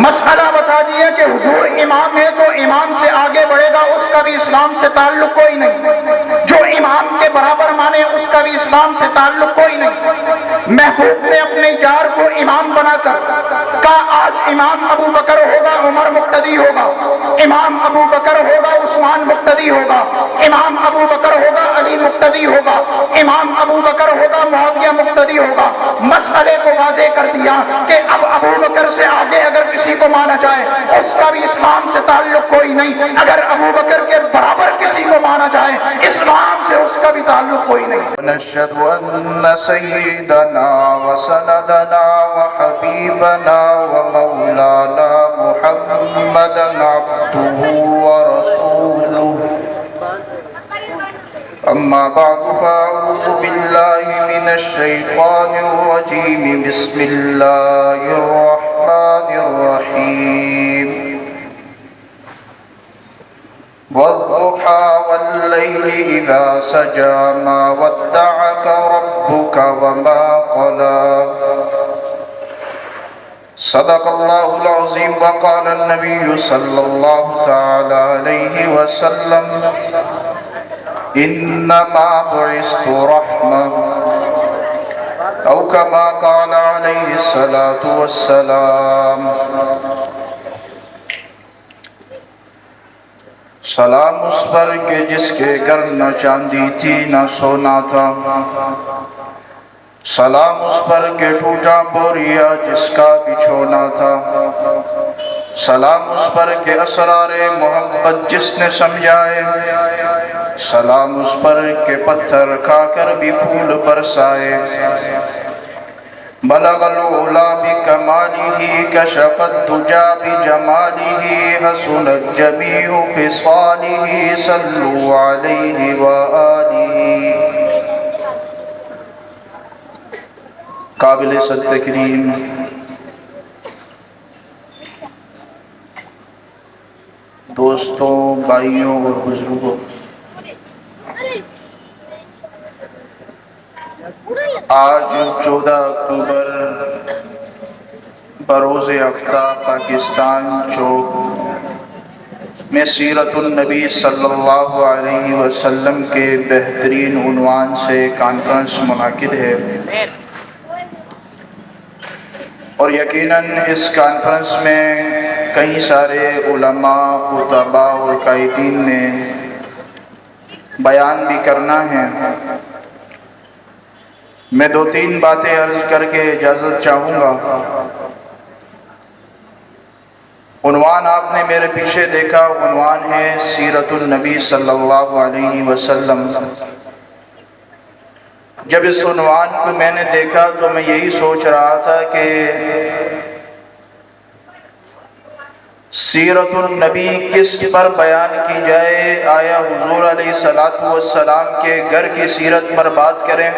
مسئلہ بتا دیا کہ حضور امام ہے تو امام سے آگے بڑھے گا اس کا بھی اسلام سے تعلق کوئی نہیں، جو امام کے برابر مانے اس کا بھی اسلام سے تعلق کوئی نہیں۔ محبوب نے اپنے یار کو امام بنا کر کہا آج امام ابو بکر ہوگا عمر مقتدی ہوگا، امام ابو بکر ہوگا عثمان مقتدی ہوگا، امام ابو بکر ہوگا علی مقتدی ہوگا، امام ابو بکر ہوگا معاویہ مقتدی ہوگا۔ مسئلے کو واضح کر دیا کہ اب ابو بکر سے آگے اگر کسی کو مانا جائے اس کا بھی اسلام سے تعلق کوئی نہیں، اگر ابو بکر کے برابر کسی کو مانا جائے اسلام سے اس کا بھی تعلق کوئی نہیں۔ ونشهد أن سيدنا وسندنا وحبيبنا ومولانا محمدا عبده ورسوله، أما بعد فأعوذ بالله من الشيطان الرجيم، بسم الله الرحمن الرحيم، والضحى والليل إذا سجى ما ودعك ربك وما قلى، صدق الله العظيم، وقال النبي صلى الله تعالى عليه وسلم إنما بعثت رحمة، أو كما قال عليه الصلاة والسلام۔ سلام اس پر کہ جس کے گھر نہ چاندی تھی نہ سونا تھا، سلام اس پر کہ ٹوٹا بوریا جس کا بچھونا تھا، سلام اس پر کہ اسرار محبت جس نے سمجھائے، سلام اس پر کہ پتھر کھا کر بھی پھول برسائے، بلغ العلا بکمالہ کشف الدجا بجمالہ، حسنت جمیع خصالہ صلو علیہ وآلہ۔ قابل صد تکریم دوستوں، بھائیوں اور بزرگوں، آج 14 اکتوبر بروز آفتاب پاکستان چوک میں سیرت النبی صلی اللہ علیہ وسلم کے بہترین عنوان سے کانفرنس منعقد ہے، اور یقیناً اس کانفرنس میں کئی سارے علماء، خطباء اور قائدین نے بیان بھی کرنا ہے۔ میں 2-3 باتیں عرض کر کے اجازت چاہوں گا۔ عنوان آپ نے میرے پیچھے دیکھا، عنوان ہے سیرت النبی صلی اللہ علیہ وسلم۔ جب اس عنوان کو میں نے دیکھا تو میں یہی سوچ رہا تھا کہ سیرت النبی کس پر بیان کی جائے؟ آیا حضور علیہ السلام کے گھر کی سیرت پر بات کریں،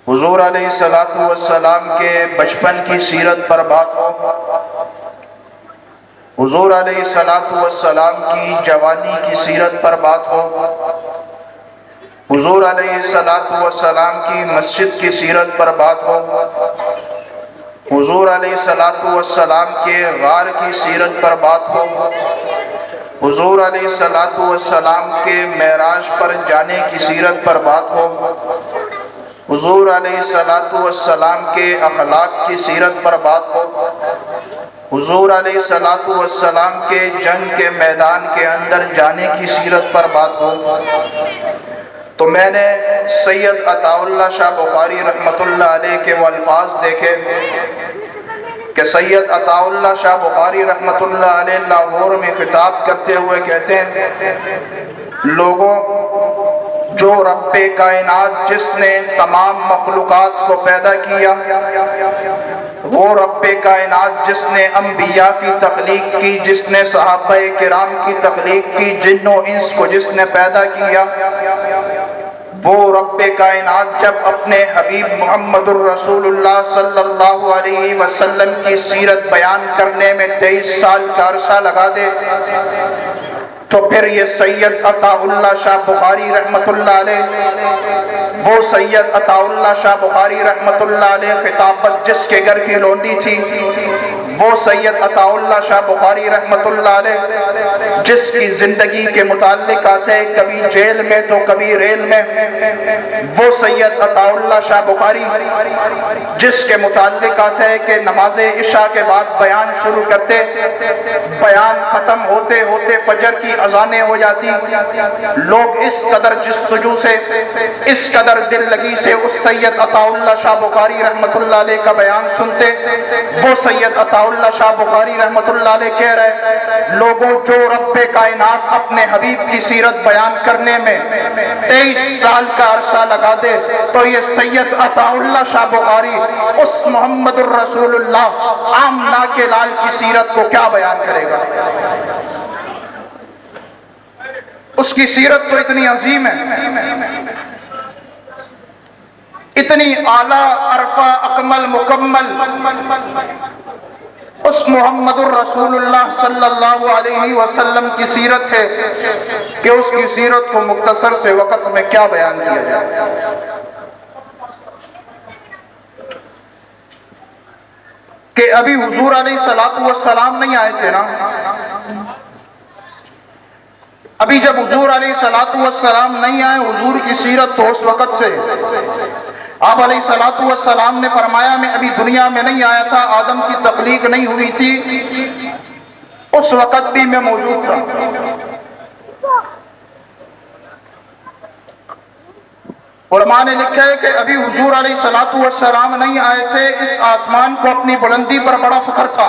حضور علیہ السلام کے بچپن کی سیرت پر بات ہو، حضور علیہ السلام کی جوانی کی سیرت پر بات ہو، حضور علیہ السلام کی مسجد کی سیرت پر بات ہو، حضور علیہ السلام کے غار کی سیرت پر بات ہو، حضور علیہ السلام کے معراج پر جانے کی سیرت پر بات ہو، حضور علیہ السلام کے اخلاق کی سیرت پر بات ہو، حضور علیہ السلام کے جنگ کے میدان کے اندر جانے کی سیرت پر بات ہو، تو میں نے سید عطا اللہ شاہ بخاری رحمۃ اللہ علیہ کے وہ الفاظ دیکھے کہ سید عطا اللہ شاہ بخاری رحمۃ اللہ علیہ لاہور میں خطاب کرتے ہوئے کہتے ہیں، لوگوں، جو رب کائنات جس نے تمام مخلوقات کو پیدا کیا، وہ رب کائنات جس نے انبیاء کی تخلیق کی، جس نے صحابہ کرام کی تخلیق کی، جن و انس کو جس نے پیدا کیا، وہ رب کائنات جب اپنے حبیب محمد الرسول اللہ صلی اللہ علیہ وسلم کی سیرت بیان کرنے میں 23 سال کا عرصہ لگا دے، تو پھر یہ سید عطا اللہ شاہ بخاری رحمت اللہ علیہ، وہ سید عطا اللہ شاہ بخاری رحمت اللہ علیہ خطابت جس کے گھر کی لونڈی تھی، وہ سید عطا اللہ شاہ بخاری رحمت اللہ علیہ جس کی زندگی کے متعلق آتے کبھی جیل میں تو کبھی ریل میں، وہ سید عطا اللہ شاہ بخاری جس کے متعلق آتے کہ نماز عشاء کے بعد بیان شروع کرتے، بیان ختم ہوتے ہوتے فجر کی اذانیں ہو جاتی، لوگ اس قدر جستجو سے، اس قدر دل لگی سے اس سید عطا اللہ شاہ بخاری رحمت اللہ علیہ کا بیان سنتے۔ وہ سید عطا اللہ شاہ بخاری رحمت اللہ علیہ کہہ رہے لوگوں جو رب کائنات اپنے حبیب کی سیرت بیان کرنے میں 23 سال کا عرصہ لگا دے تو یہ سید عطا اللہ شاہ بخاری اس محمد الرسول اللہ آمنہ کے لال کی سیرت کو کیا بیان کرے گا؟ اس کی سیرت تو اتنی عظیم ہے، اتنی اعلیٰ عرفہ اکمل مکمل اس محمد الرسول اللہ صلی اللہ علیہ وسلم کی سیرت ہے کہ اس کی سیرت کو مختصر سے وقت میں کیا بیان کیا جائے۔ کہ ابھی حضور علیہ السلام نہیں آئے تھے نا، ابھی جب حضور علیہ السلام نہیں آئے، حضور کی سیرت تو اس وقت سے آپ علیہ السلام نے فرمایا میں ابھی دنیا میں نہیں آیا تھا، آدم کی تخلیق نہیں ہوئی تھی، اس وقت بھی میں موجود تھا۔ علماء نے لکھا ہے کہ ابھی حضور علیہ السلام نہیں آئے تھے، اس آسمان کو اپنی بلندی پر بڑا فخر تھا۔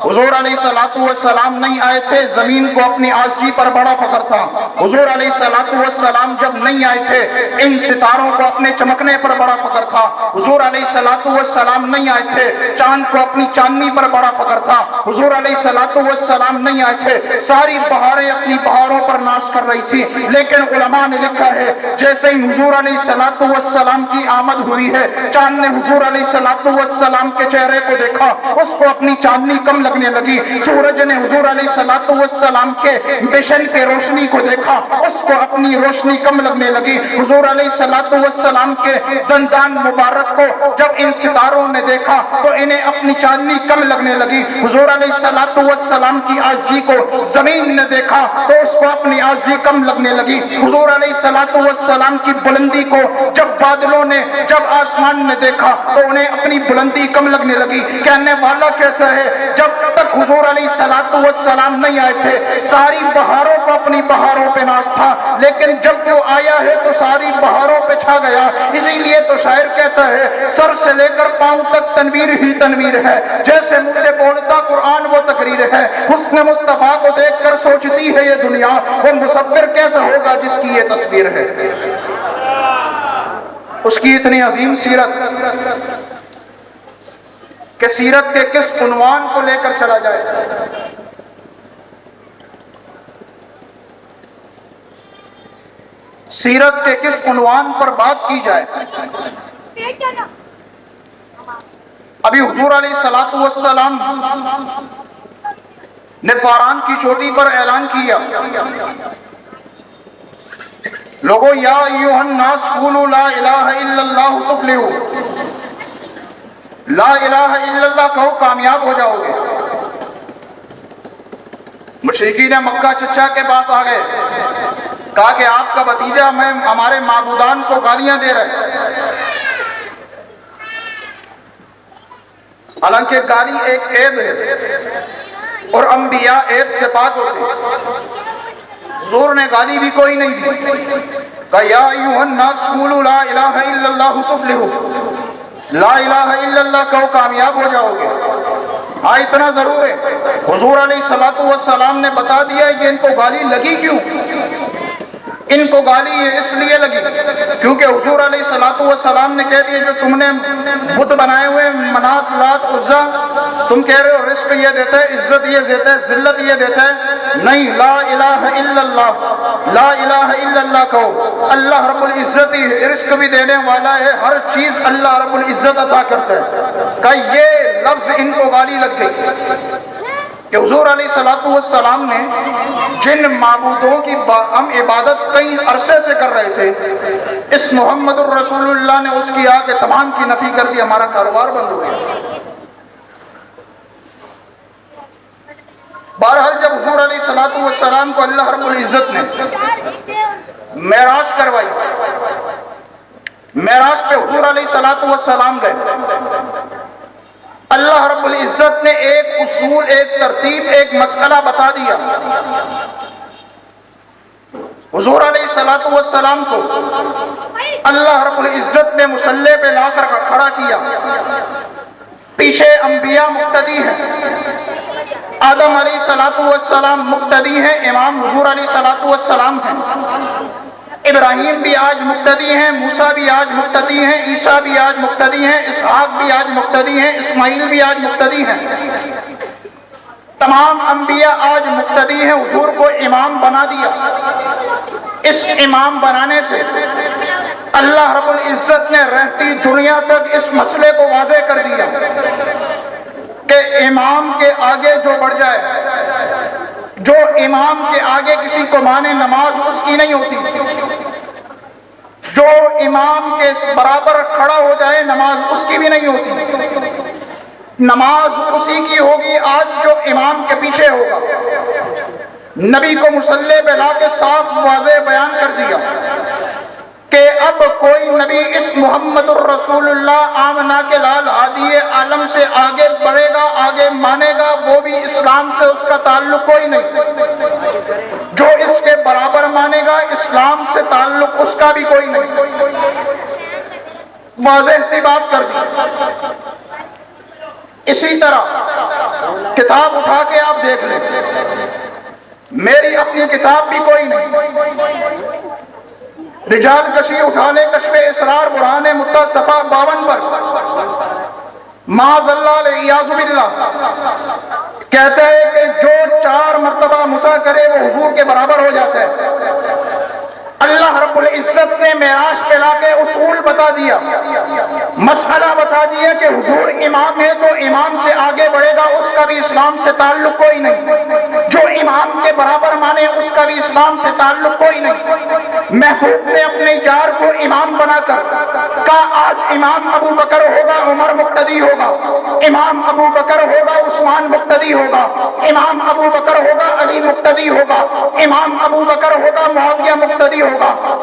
حضور علیہ السلام نہیں آئے تھے، زمین کو اپنی عاجزی پر بڑا فخر تھا۔ حضور علیہ السلام جب نہیں آئے تھے، ان ستاروں کو اپنے چمکنے پر بڑا فخر تھا۔ حضور علیہ السلام نہیں آئے تھے، چاند کو اپنی چاندنی پر بڑا فخر تھا۔ حضور علیہ السلام نہیں آئے تھے، ساری بہاریں اپنی بہاروں پر ناز کر رہی تھی، لیکن علماء نے لکھا ہے جیسے ہی حضور علیہ السلام کی آمد ہوئی ہے، چاند نے حضور علیہ السلام کے چہرے کو دیکھا، اس کو اپنی چاندنی کم لگنے لگی۔ سورج نے حضور علیہ السلام کے مشن کے روشنی کو دیکھا، اس کو اپنی روشنی کم لگنے لگی۔ حضور علیہ السلام کے دندان مبارک کو جب ان ستاروں نے دیکھا تو انہیں اپنی چاندنی کم لگنے لگی۔ حضور علیہ السلام کی عاجزی کو زمین نے دیکھا تو اس کو اپنی عاجزی کم لگنے لگی۔ حضور علیہ السلام کی بلندی کو جب بادلوں نے، جب آسمان نے دیکھا تو انہیں اپنی بلندی کم لگنے لگی۔ کہنے والا کہتا ہے جب تک حضور علیہ السلام نہیں آئے تھے، ساری بہاروں کو اپنی بہاروں پہ ناز تھا، لیکن جب وہ آیا ہے تو ساری بہاروں پہ چھا گیا۔ اسی لیے تو شاعر کہتا ہے سر سے لے کر پاؤں تک تنویر ہی تنویر ہے، جیسے منہ سے بولتا قرآن وہ تقریر ہے۔ حسن مصطفیٰ کو دیکھ کر سوچتی ہے یہ دنیا، وہ مصور کیسا ہوگا جس کی یہ تصویر ہے۔ اس کی اتنی عظیم سیرت کہ سیرت کے کس عنوان کو لے کر چلا جائے، سیرت کے کس عنوان پر بات کی جائے۔ ابھی حضور علیہ السلام نے فاران کی چوٹی پر اعلان کیا لوگو یا ایھا الناس قولوا لا الہ الا اللہ تفلحوا، لا الہ الا اللہ کہو کامیاب ہو جاؤ گے۔ مشرکین مکہ چچا کے پاس آ گئے، کہا کہ آپ کا بھتیجا میں ہمارے معبودان کو گالیاں دے رہے، حالانکہ گالی ایک عیب ہے اور انبیاء عیب سے پاک ہوتے۔ حضور نے گالی بھی کوئی نہیں دی، کہا یا ایھا الناس قولوا لا الہ الا اللہ تفلحوا، لا الہ الا اللہ کہو کامیاب ہو جاؤ گے۔ ہاں اتنا ضرور ہے، حضور علیہ السلام نے بتا دیا کہ ان کو گالی لگی کیوں۔ ان کو گالی یہ اس لیے لگی کیونکہ حضور علیہ السلام نے کہہ دیا جو تم نے بت بنائے ہوئے منات لات عزا، تم کہہ رہے ہو رزق یہ دیتا ہے، عزت یہ دیتا ہے، ذلت یہ دیتا ہے، نہیں، لا الہ الا اللہ، لا الہ الا اللہ کہو۔ اللہ رب العزت ہی رزق بھی دینے والا ہے، ہر چیز اللہ رب العزت عطا کرتا ہے۔ کہ یہ لفظ ان کو گالی لگ گئی کہ کہ حضور علیہ الصلوۃ والسلام نے جن معبودوں کی ہم عبادت کئی عرصے سے کر رہے تھے، اس محمد الرسول اللہ نے اس کی آ کے تمام کی نفی کر دی، ہمارا کاروبار بند ہو گیا۔ بہرحال جب حضور علیہ الصلوۃ والسلام کو اللہ رب العزت نے معراج کروائی، معراج پہ حضور علیہ الصلوۃ والسلام گئے، اللہ رب العزت نے ایک اصول، ایک ترتیب، ایک مسئلہ بتا دیا۔ حضور علیہ الصلوۃ والسلام کو اللہ رب العزت نے مصلی پہ لا کر کھڑا کیا، پیچھے انبیاء مقتدی ہیں، آدم علیہ الصلوۃ والسلام مقتدی ہیں، امام حضور علیہ الصلوۃ والسلام ہیں، ابراہیم بھی آج مقتدی ہیں، موسیٰ بھی آج مقتدی ہیں، عیسیٰ بھی آج مقتدی ہیں، اسحاق بھی آج مقتدی ہیں، اسماعیل بھی آج مقتدی ہیں، تمام انبیاء آج مقتدی ہیں۔ حضور کو امام بنا دیا۔ اس امام بنانے سے اللہ رب العزت نے رہتی دنیا تک اس مسئلے کو واضح کر دیا کہ امام کے آگے جو بڑھ جائے، جو امام کے آگے کسی کو مانے، نماز اس کی نہیں ہوتی، جو امام کے برابر کھڑا ہو جائے نماز اس کی بھی نہیں ہوتی، نماز اسی کی ہوگی آج جو امام کے پیچھے ہوگا۔ نبی کو مصلی پہ لا کے صاف واضح بیان کر دیا کہ اب کوئی نبی اس محمد الرسول اللہ آمنہ کے لال ہادی عالم سے آگے بڑھے گا، آگے مانے گا، وہ بھی اسلام سے اس کا تعلق کوئی نہیں، جو اس کے برابر مانے گا اسلام سے تعلق اس کا بھی کوئی نہیں، واضح سی بات کر دی۔ اسی طرح کتاب اٹھا کے آپ دیکھ لیں، میری اپنی کتاب بھی کوئی نہیں، رجال کشی اٹھا لے، کشف اسرار برہان متصفہ 52 پر معاذ اللہ علیاذ باللہ کہتا ہے کہ جو 4 مرتبہ مطا کرے وہ حضور کے برابر ہو جاتا ہے۔ اللہ رب العزت نے معراج پہ لا کے اصول بتا دیا، مسئلہ بتا دیا کہ حضور امام ہے، جو امام سے آگے بڑھے گا اس کا بھی اسلام سے تعلق کوئی نہیں، جو امام کے برابر مانے اس کا بھی اسلام سے تعلق کوئی نہیں۔ محبوب نے اپنے یار کو امام بنا کر کہا آج امام ابو بکر ہوگا، عمر مقتدی ہوگا، امام ابو بکر ہوگا، عثمان مقتدی ہوگا، امام ابو بکر ہوگا، علی مقتدی ہوگا، امام ابو بکر ہوگا، معاویہ مقتدی ہوگا۔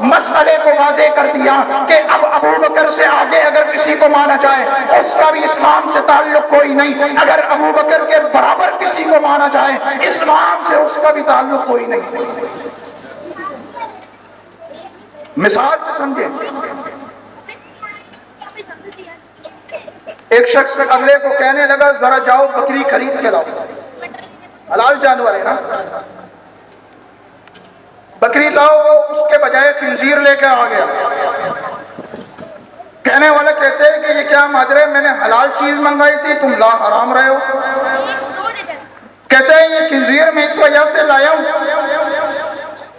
مسئلے کو واضح کر دیا کہ اب ابو بکر سے آگے اگر کسی کو مانا جائے اس کا بھی اسلام سے تعلق کوئی نہیں، اگر ابو بکر کے برابر کسی کو مانا جائے اسلام سے اس کا بھی تعلق کوئی نہیں۔ مثال سے سمجھیں، ایک شخص اگلے کو کہنے لگا ذرا جاؤ بکری خرید کے لاؤ، حلال جانور ہے نا، بکری لاؤ، وہ اس کے بجائے خنزیر لے کے آ گیا۔ کہنے والے کہتے ہیں کہ یہ کیا ماجرا، میں نے حلال چیز منگائی تھی، تم لا حرام رہے ہو۔ کہتے ہیں یہ خنزیر میں اس وجہ سے لایا ہوں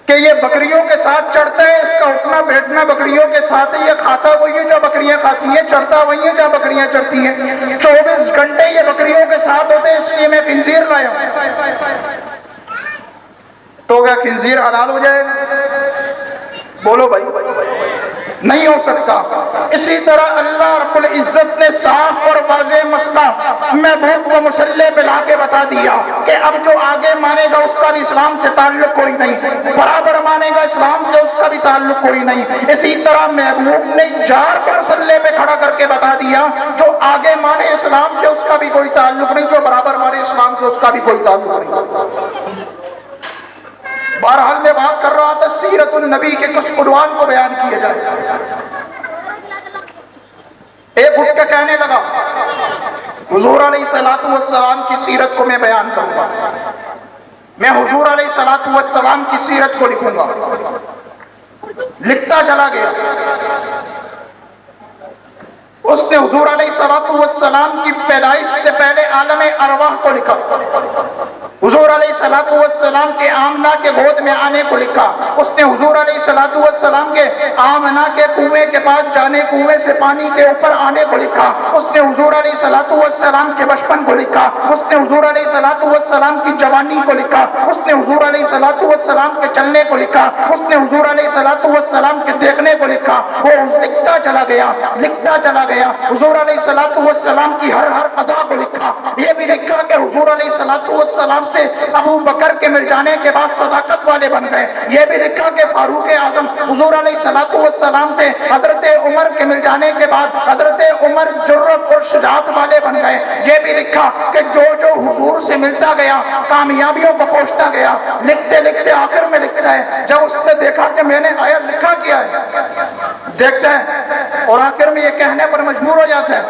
کہ یہ بکریوں کے ساتھ چڑھتا ہے، اس کا اٹھنا بیٹھنا بکریوں کے ساتھ ہے، یہ کھاتا وہی ہے جو بکریاں کھاتی ہیں، چڑھتا وہی ہے جہاں بکریاں چڑھتی ہیں، 24 گھنٹے یہ بکریوں کے ساتھ ہوتے ہیں، اس لیے میں خنزیر لایا ہوں۔ تو کیا خنزیر حلال ہو جائے گا؟ بولو بھائی، نہیں ہو سکتا۔ اسی طرح اللہ رب العزت نے صاف اور واضح مسئلہ محبوب کو مصلی پہ لا کے بتا دیا کہ اب جو آگے مانے گا اس کا بھی اسلام سے تعلق کوئی نہیں، برابر مانے گا اسلام سے اس کا بھی تعلق کوئی نہیں۔ اسی طرح محبوب نے جار پر مصلی پہ کھڑا کر کے بتا دیا جو آگے مانے اسلام سے اس کا بھی کوئی تعلق نہیں، جو برابر مانے اسلام سے اس کا بھی کوئی تعلق نہیں۔ بہرحال میں بات کر رہا تھا سیرت النبی کے کچھ عنوان کو بیان کیا جائے۔ ایک اٹھ کے کہنے لگا حضور علیہ الصلوۃ والسلام کی سیرت کو میں بیان کروں گا، میں حضور علیہ الصلوۃ والسلام کی سیرت کو لکھوں گا۔ لکھتا چلا گیا، اس نے حضور علیہ السلام کی پیدائش سے پہلے عالم ارواح کو لکھا، حضور علیہ السلام کے آمنہ کے گود میں آنے کو لکھا، اس نے حضور علیہ السلام کے آمنہ کے کنویں کے پاس جانے، کنویں سے پانی کے اوپر آنے کو لکھا، اس نے حضور علیہ السلام کے بچپن کو لکھا، اس نے حضور علیہ السلام کی جوانی کو لکھا، اس نے حضور علیہ السلام کے چلنے کو لکھا، اس نے حضور علیہ السلام کے دیکھنے کو لکھا۔ وہ لکھتا چلا گیا، لکھتا چلا گیا، حضور علیہ السلام کی ہر ادا کو لکھا۔ یہ بھی لکھا کہ حضور علیہ السلام سے ابو بکر کے مل جانے کے بعد صداقت والے بن گئے۔ یہ بھی لکھا کہ فاروق اعظم حضور علیہ السلام سے حضرت عمر کے مل جانے کے بعد حضرت عمر جرأت اور شجاعت والے بن گئے۔ یہ بھی لکھا کہ جو حضور سے ملتا گیا کامیابیوں کو پہنچتا گیا۔ لکھتے لکھتے آخر میں لکھتا ہے، جب اس نے دیکھا کہ میں نے آیا لکھا کیا ہے، دیکھتا ہے اور آخر میں یہ کہنے پر مجبور ہو جاتا ہے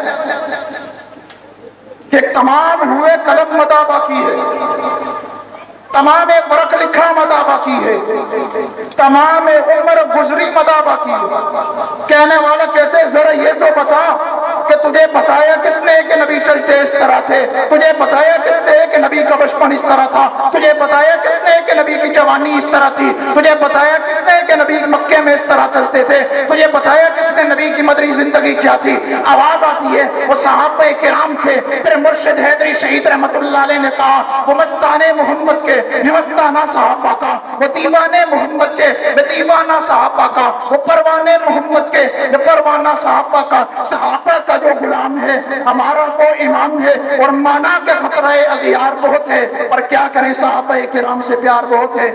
کہ تمام ہوئے قلم مدہ باقی ہے، تمام برق لکھا مدہ باقی ہے، تمام عمر گزری مدہ باقی ہے۔ کہنے والا کہتے ہیں ذرا یہ تو بتا کہ تجھے بتایا کس نے کہ نبی چلتے اس طرح تھے، تجھے بتایا کس نے کہ نبی کا بچپن اس طرح تھا، تجھے بتایا کس نے کہ نبی کی جوانی اس طرح تھی، تجھے بتایا کس نے کہ نبی مکے میں اس طرح چلتے تھے، تجھے بتایا کس نے نبی کی مدری زندگی کیا تھی۔ آواز آتی ہے وہ صحابہ کرام تھے۔ پھر مرشد حیدری شہید رحمت اللہ علیہ نے کہا وہ مستانے محمد کے مستانہ صحابہ کا، وہ دیوانے محمد کے دیوانہ صحابہ کا، وہ پروانے محمد کے پروانہ صحابہ کا، صحابہ کا جو غلام ہے ہمارا وہ امام ہے۔ اور مانا کہ خطرہ اغیار بہت ہے، پر کیا کریں صحابہ کرام سے پیار بہت ہے۔